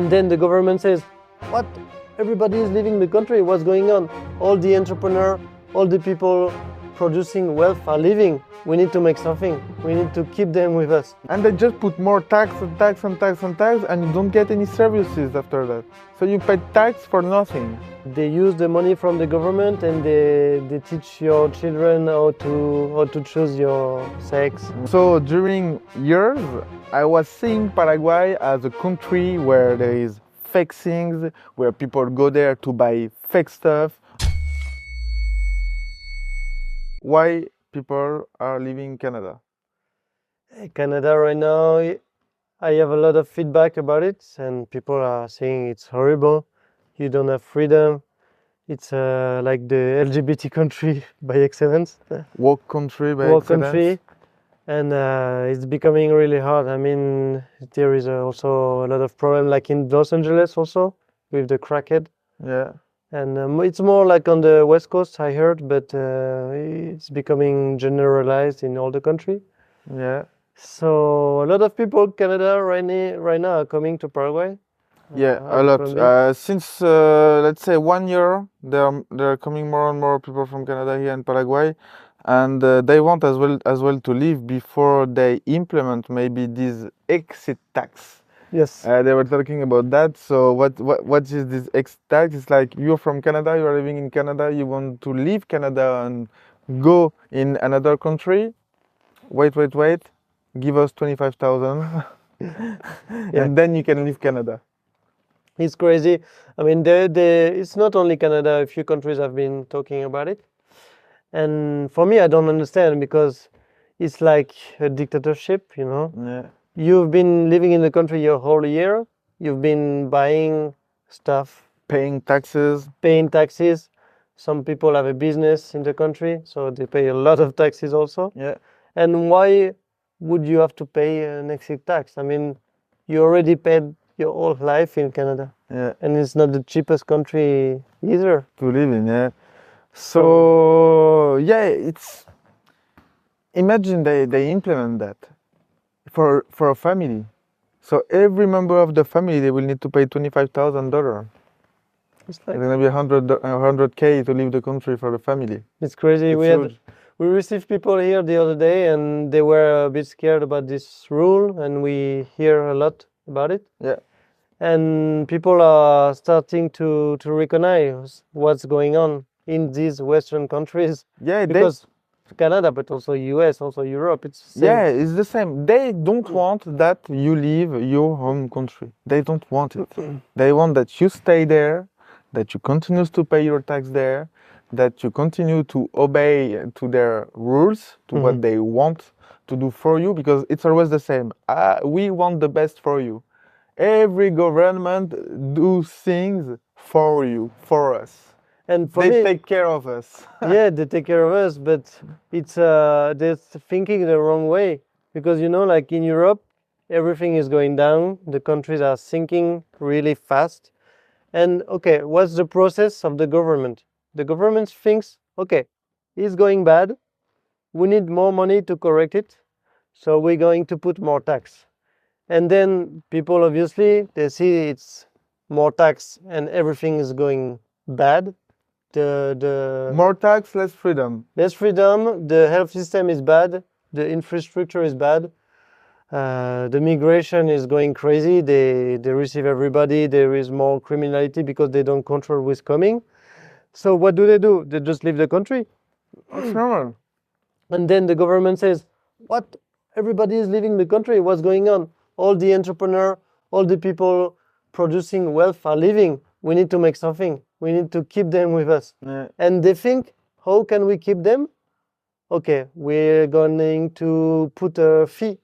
And then the government says, what? Everybody is leaving the country, what's going on? All the entrepreneurs, all the people producing wealth are leaving. We need to make something. We need to keep them with us. And they just put more tax and tax and tax and tax, and you don't get any services after that. So you pay tax for nothing. They use the money from the government and they teach your children how to choose your sex. So during years, I was seeing Paraguay as a country where there is fake things, where people go there to buy fake stuff. Why people are leaving Canada? Canada right now, I have a lot of feedback about it, and people are saying it's horrible. You don't have freedom. It's like the LGBT country by excellence. Woke country by Woke excellence. country, and it's becoming really hard. I mean, there is also a lot of problem, like in Los Angeles also with the crackhead. Yeah. And it's more like on the West Coast, I heard, but it's becoming generalized in all the country. Yeah. So a lot of people in Canada right now are coming to Paraguay. Yeah, a lot. Since let's say 1 year, there are coming more and more people from Canada here in Paraguay, and they want as well to leave before they implement maybe this exit tax. Yes. They were talking about that. So what is this exit tax? It's like you're from Canada, you are living in Canada, you want to leave Canada and go in another country. Wait. Give us 25,000, and then you can leave Canada. It's crazy. I mean, it's not only Canada. A few countries have been talking about it. And for me, I don't understand because it's like a dictatorship, you know. Yeah. You've been living in the country your whole year. You've been buying stuff. Paying taxes. Some people have a business in the country, so they pay a lot of taxes also. Yeah. And why would you have to pay an exit tax? I mean, you already paid your whole life in Canada. Yeah. And it's not the cheapest country either to live in. Yeah. So yeah, it's imagine they implement that for a family. So every member of the family they will need to pay $25,000. It's like it's gonna be 100K to leave the country for the family. It's crazy. We received people here the other day, and they were a bit scared about this rule, and we hear a lot about it. Yeah. And people are starting to recognize what's going on in these Western countries. Yeah, because Canada, but also US, also Europe, it's the same. Yeah, it's the same. They don't want that you leave your home country. They don't want it. They want that you stay there, that you continue to pay your tax there, that you continue to obey to their rules, to what they want to do for you, because it's always the same. We want the best for you. Every government do things for you, for us. And they take care of us. Yeah, they take care of us, but it's they're thinking the wrong way, because you know, like in Europe, everything is going down. The countries are sinking really fast. And okay, what's the process of the government? The government thinks, okay, it's going bad. We need more money to correct it, so we're going to put more tax. And then people obviously they see it's more tax and everything is going bad. The more tax, less freedom. Less freedom. The health system is bad. The infrastructure is bad. The migration is going crazy. They receive everybody. There is more criminality because they don't control who's coming. So what do? They just leave the country. It's normal. And then the government says, what? Everybody is leaving the country. What's going on? All the entrepreneurs, all the people producing wealth are leaving. We need to make something. We need to keep them with us. Yeah. And they think, how can we keep them? Okay, we're going to put a fee.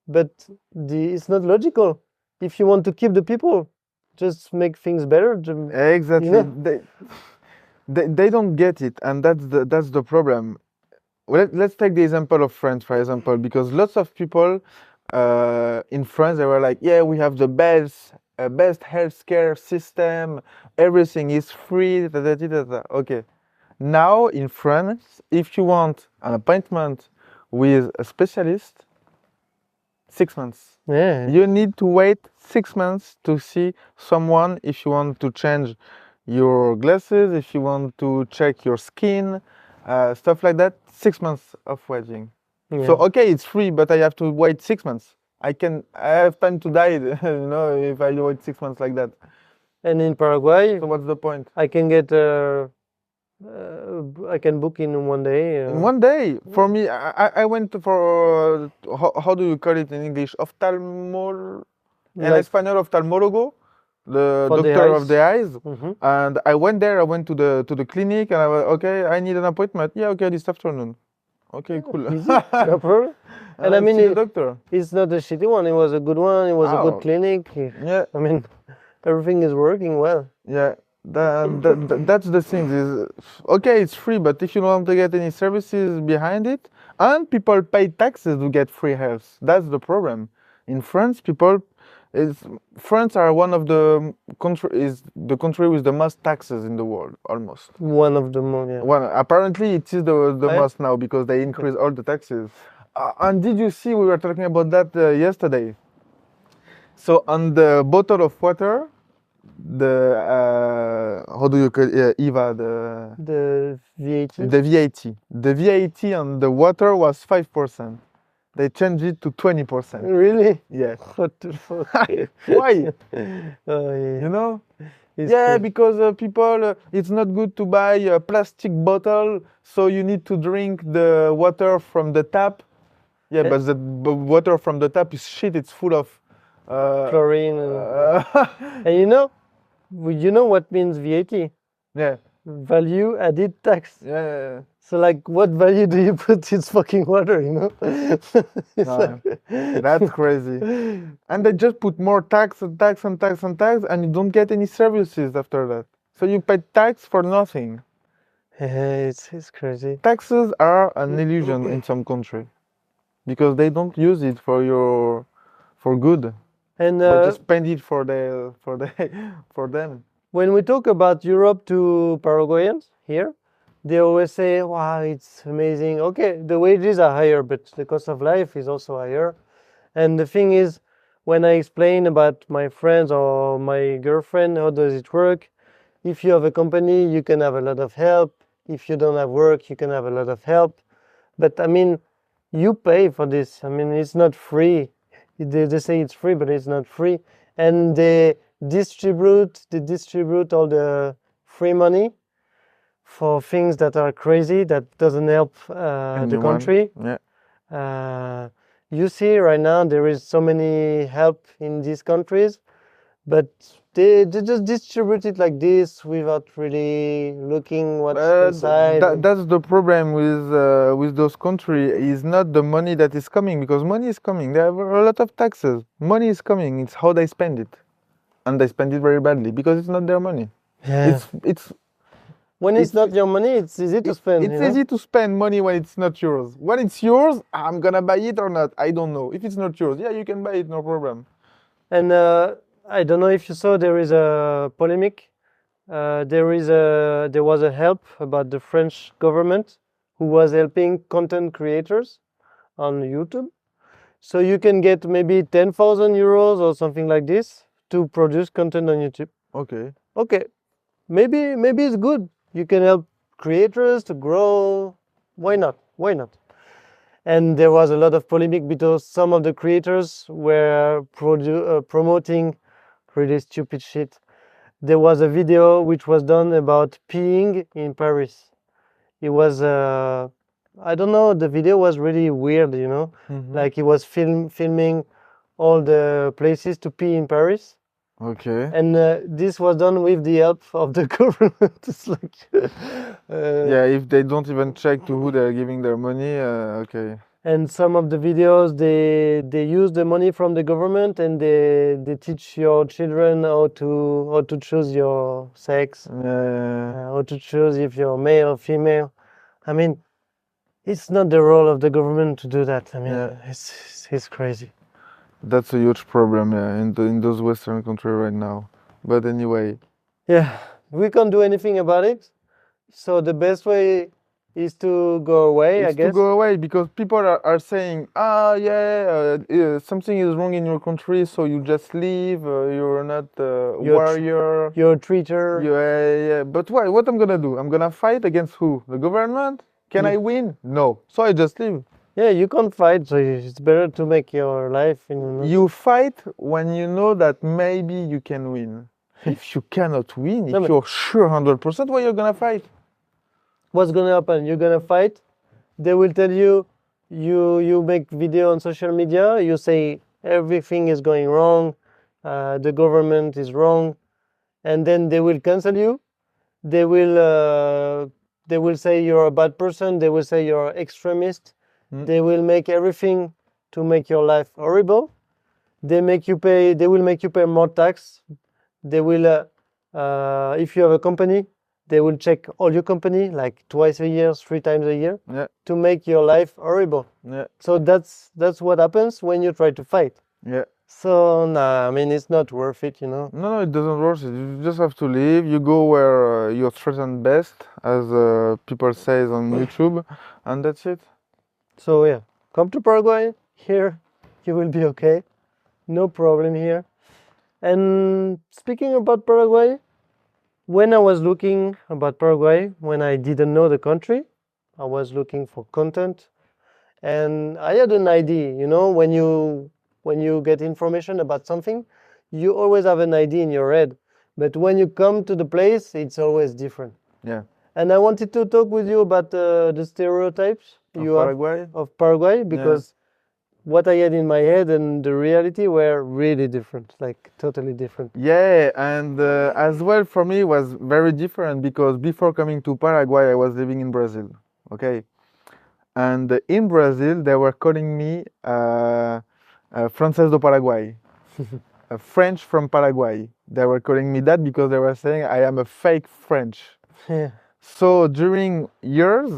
But it's not logical. If you want to keep the people, just make things better. Exactly. You know? They don't get it, and that's the problem. Let's take the example of France, for example, because lots of people in France, they were like, yeah, we have the best healthcare system, everything is free, Okay. Now in France, if you want an appointment with a specialist, 6 months. Yeah. You need to wait 6 months to see someone if you want to change your glasses, if you want to check your skin, stuff like that. 6 months of waiting. So Yeah. okay, it's free, but I have to wait 6 months. I have time to die, if I wait 6 months like that. And in Paraguay, So what's the point? I can get I can book in one day. In one day, for me, I went for how do you call it in English? En Like español, oftalmólogo, the for the doctor of eyes. the eyes. Mhm. And I went there. I went to the clinic, and I was okay. I need an appointment. Yeah, okay, this afternoon. Okay, cool. Easy, no problem. And I mean, see the doctor. it's not a shitty one. It was a good one. It was a good Oh. clinic. Yeah, I mean, everything is working well. yeah. That's the thing. Is okay, it's free, but if you don't want to get any services behind it, and people pay taxes to get free health, that's the problem. In France, France are one of the country with the most taxes in the world, almost. One of the more, yeah. Well, apparently it is the Oh, yeah? most now because they increase all the taxes. And did you see we were talking about that yesterday? So on the bottle of water, the how do you call it? IVA, The VAT. the VAT on the water was 5%. They changed it to 20%. Really? Yeah. What the fuck? Why? Oh, yeah. You know? It's Yeah, crazy. because people, it's not good to buy a plastic bottle, so you need to drink the water from the tap. Yeah, but the water from the tap is shit. It's full of Chlorine. And you know what means VAT? yeah, Value added tax. yeah. So like, what value do you put in fucking water? You know? It's No, like- that's crazy. And they just put more tax and tax and tax and tax, and you don't get any services after that. So you pay tax for nothing. It's crazy. Taxes are an illusion in some country because they don't use it for good. And But just spend it for for them. when we talk about Europe to Paraguayans here, they always say, wow, it's amazing. Okay, the wages are higher, but the cost of life is also higher. And the thing is, when I explain about my friends or my girlfriend, how does it work? If you have a company, you can have a lot of help. If you don't have work, you can have a lot of help. But I mean, you pay for this. I mean, it's not free. They say it's free, but it's not free. And they distribute all the free money for things that are crazy, that doesn't help the Anyone? country. Yeah. You see right now there is so many help in these countries, but they just distribute it like this without really looking what's inside. That's the problem with those countries. Is not the money that is coming, because money is coming. They have a lot of taxes. Money is coming. It's how they spend it, and they spend it very badly because it's not their money. Yeah. It's When it's not your money, it's easy to spend. It's easy to spend money when it's not yours. When it's yours, I'm gonna buy it or not. I don't know. If it's not yours, yeah, you can buy it, no problem. And I don't know if you saw, there is a polemic. There was a help about the French government who was helping content creators on YouTube. So you can get maybe 10,000 euros or something like this to produce content on YouTube. Okay. Okay, maybe it's good. You can help creators to grow. Why not? Why not? And there was a lot of polemic because some of the creators were promoting really stupid shit. There was a video which was done about peeing in Paris. It was I don't know, the video was really weird, you know. Like he was filming all the places to pee in Paris. Okay. And this was done with the help of the government. It's like, yeah, if they don't even check to who they're giving their money, okay. And some of the videos, they use the money from the government and they teach your children how to choose your sex, how to choose if you're male or female. I mean, it's not the role of the government to do that. I mean, it's crazy. That's a huge problem, in those Western countries right now. But anyway. Yeah, we can't do anything about it. So the best way is to go away, I It's to guess. go away because people are saying, something is wrong in your country, so you just leave. You're not a You're warrior. you're a treater. Yeah. But why? What I'm gonna do? I'm gonna fight against who? The government? Can I win? No. So I just leave. Yeah, you can't fight, so it's better to make your life in another. You fight when you know that maybe you can win. If you cannot win, No, if but- you're sure 100%, why you're gonna fight? What's gonna happen? You're gonna fight. They will tell you, you make video on social media. You say everything is going wrong, the government is wrong, and then they will cancel you. They will they will say you're a bad person. They will say you're extremist. They will make everything to make your life horrible. They make you pay. They will make you pay more tax. They will, if you have a company, they will check all your company like twice a year, 3 times a year, Yeah. to make your life horrible. Yeah. So that's what happens when you try to fight. Yeah. So nah, I mean it's not worth it, you know. No, it doesn't work. You just have to leave. You go where you're threatened best, as people say on YouTube, and that's it. So yeah, come to Paraguay. Here, you will be okay. No problem here. And speaking about Paraguay, when I was looking about Paraguay, when I didn't know the country, I was looking for content, and I had an idea. You know, when you get information about something, you always have an idea in your head, but when you come to the place, it's always different. Yeah. And I wanted to talk with you about the stereotypes you have Paraguay? of Paraguay, because what I had in my head and the reality were really different, like totally different. Yeah, and as well for me was very different because before coming to Paraguay, I was living in Brazil. Okay, and in Brazil they were calling me Francés do Paraguay, a French from Paraguay. They were calling me that because they were saying I am a fake French. Yeah. So during years,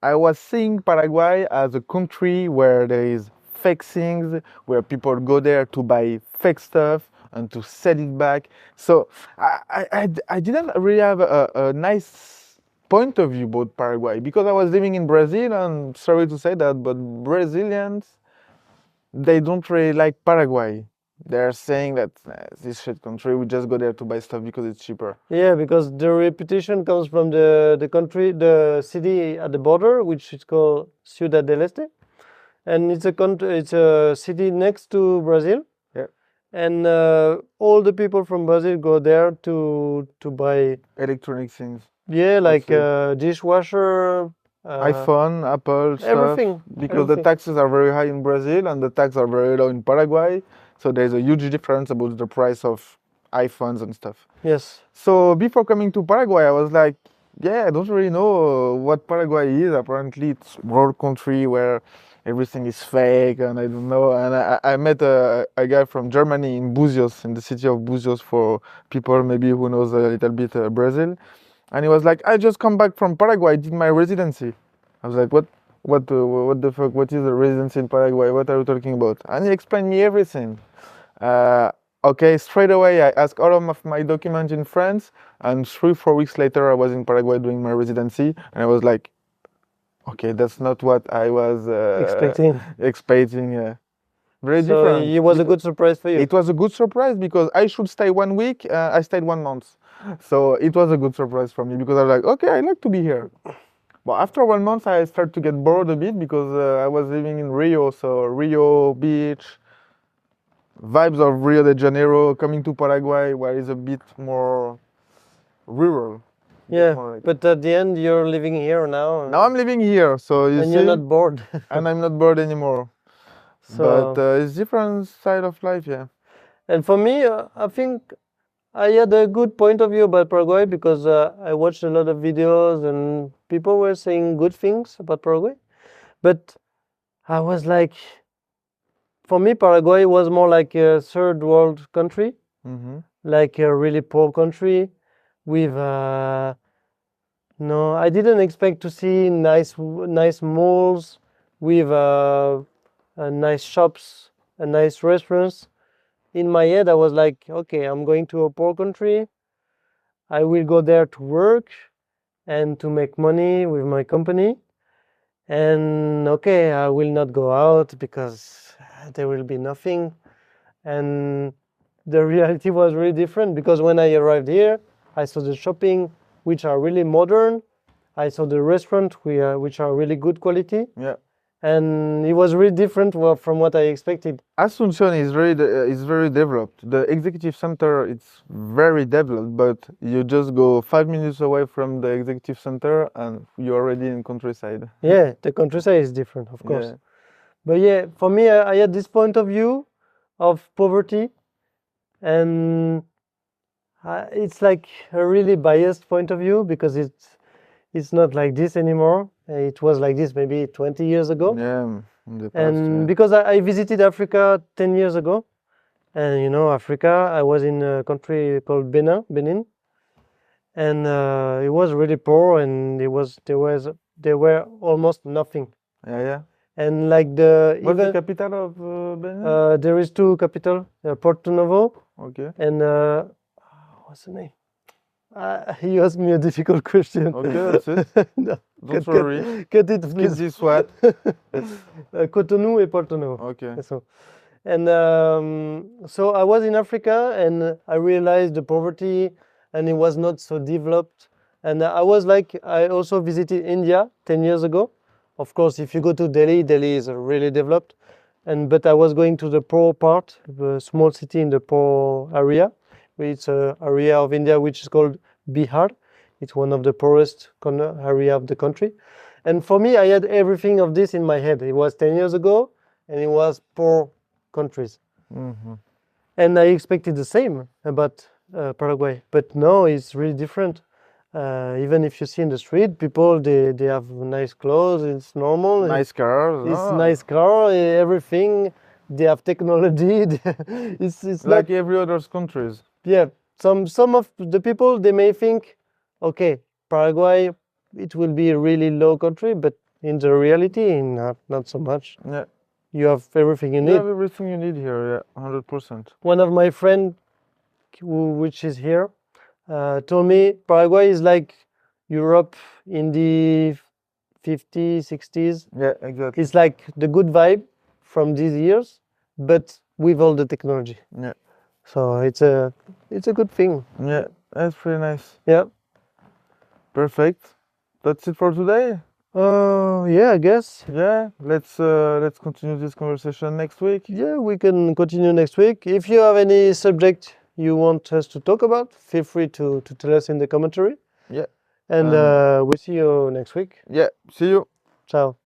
I was seeing Paraguay as a country where there is fake things, where people go there to buy fake stuff and to sell it back. So I didn't really have a nice point of view about Paraguay because I was living in Brazil, and sorry to say that, but Brazilians, they don't really like Paraguay. They're saying that this shit country, we just go there to buy stuff because it's cheaper. Yeah, because the reputation comes from the country, the city at the border, which is called Ciudad del Este, and it's a country, it's a city next to Brazil. Yeah. And all the people from Brazil go there to buy Electronic things. yeah, like Also. dishwasher, iPhone, Apple, stuff. everything, Because the everything. taxes are very high in Brazil and the taxes are very low in Paraguay. So there's a huge difference about the price of iPhones and stuff. Yes. So before coming to Paraguay, I was like, yeah, I don't really know what Paraguay is. Apparently, it's a rural country where everything is fake, and I don't know. And I met a guy from Germany in Buzios, in the city of Buzios, for people maybe who knows a little bit Brazil. And he was like, I just come back from Paraguay, I did my residency. I was like, what the fuck? What is a residency in Paraguay? What are you talking about? And he explained me everything. Okay, straight away I asked all of my documents in France, and 3-4 weeks later I was in Paraguay doing my residency, and I was like, okay, that's not what I was expecting. Very So different. it was a good surprise for you. It was a good surprise because I should stay 1 week. I stayed 1 month, so it was a good surprise for me because I was like, okay, I like to be here. But after 1 month, I started to get bored a bit because I was living in Rio, so Rio beach, vibes of Rio de Janeiro. Coming to Paraguay, where it's a bit more rural. Yeah, More like- but at the end you're living here now. Now I'm living here, so you and see, you're not bored. and I'm not bored anymore. So, But it's different side of life, yeah. and for me, I think I had a good point of view about Paraguay because I watched a lot of videos and people were saying good things about Paraguay. But I was like, for me, Paraguay was more like a third world country, Mm-hmm. like a really poor country with no, I didn't expect to see nice malls with nice shops and nice restaurants. In my head, I was like, okay, I'm going to a poor country. I will go there to work, and to make money with my company. And okay, I will not go out because there will be nothing. And the reality was really different because when I arrived here, I saw the shopping, which are really modern. I saw the restaurant, which are really good quality. Yeah. And it was really different from what I expected. Asuncion is very developed. The executive center it's very developed, but you just go 5 minutes away from the executive center and you're already in countryside. Yeah, the countryside is different, of course. Yeah. But yeah, for me, I had this point of view of poverty, and it's like a really biased point of view because it's not like this anymore. It was like this maybe 20 years ago. Yeah, in the past, And yeah. because I visited Africa 10 years ago, and you know, Africa, I was in a country called Benin, and it was really poor, and there were almost nothing. Yeah, yeah. And like What's the even capital of Benin? there is two capital, Porto Novo Okay. and what's the name? You asked me a difficult question. Okay, that's it. No, Don't worry. cut it, Skip please. this one. Cotonou et Porto Novo. Okay. So, and so I was in Africa and I realized the poverty and it was not so developed. And I was like, I also visited India 10 years ago. Of course, if you go to Delhi, Delhi is really developed. But I was going to the poor part, the small city in the poor area. It's an area of India which is called Bihar. It's one of the poorest area of the country. And for me, I had everything of this in my head. It was 10 years ago, and it was poor countries. Mm-hmm. And I expected the same about Paraguay. But no, it's really different. Even if you see in the street, people, they have nice clothes, it's normal. Nice cars. It's oh. nice car, everything. They have technology. It's Like not, every other countries. yeah. Some of the people, they may think, okay, Paraguay, it will be a really low country, but in the reality, not so much. Yeah. You have everything you You need. have everything you need here, yeah, 100%. One of my friend, which is here, told me Paraguay is like Europe in the 50s, 60s. Yeah, exactly. It's like the good vibe from these years, but with all the technology. Yeah. So it's a good thing. Yeah, that's pretty nice. Yeah. Perfect. That's it for today. Yeah, I guess. Yeah, let's continue this conversation next week. Yeah, we can continue next week. If you have any subject you want us to talk about, feel free to tell us in the commentary. Yeah. And we'll see you next week. Yeah, see you. Ciao.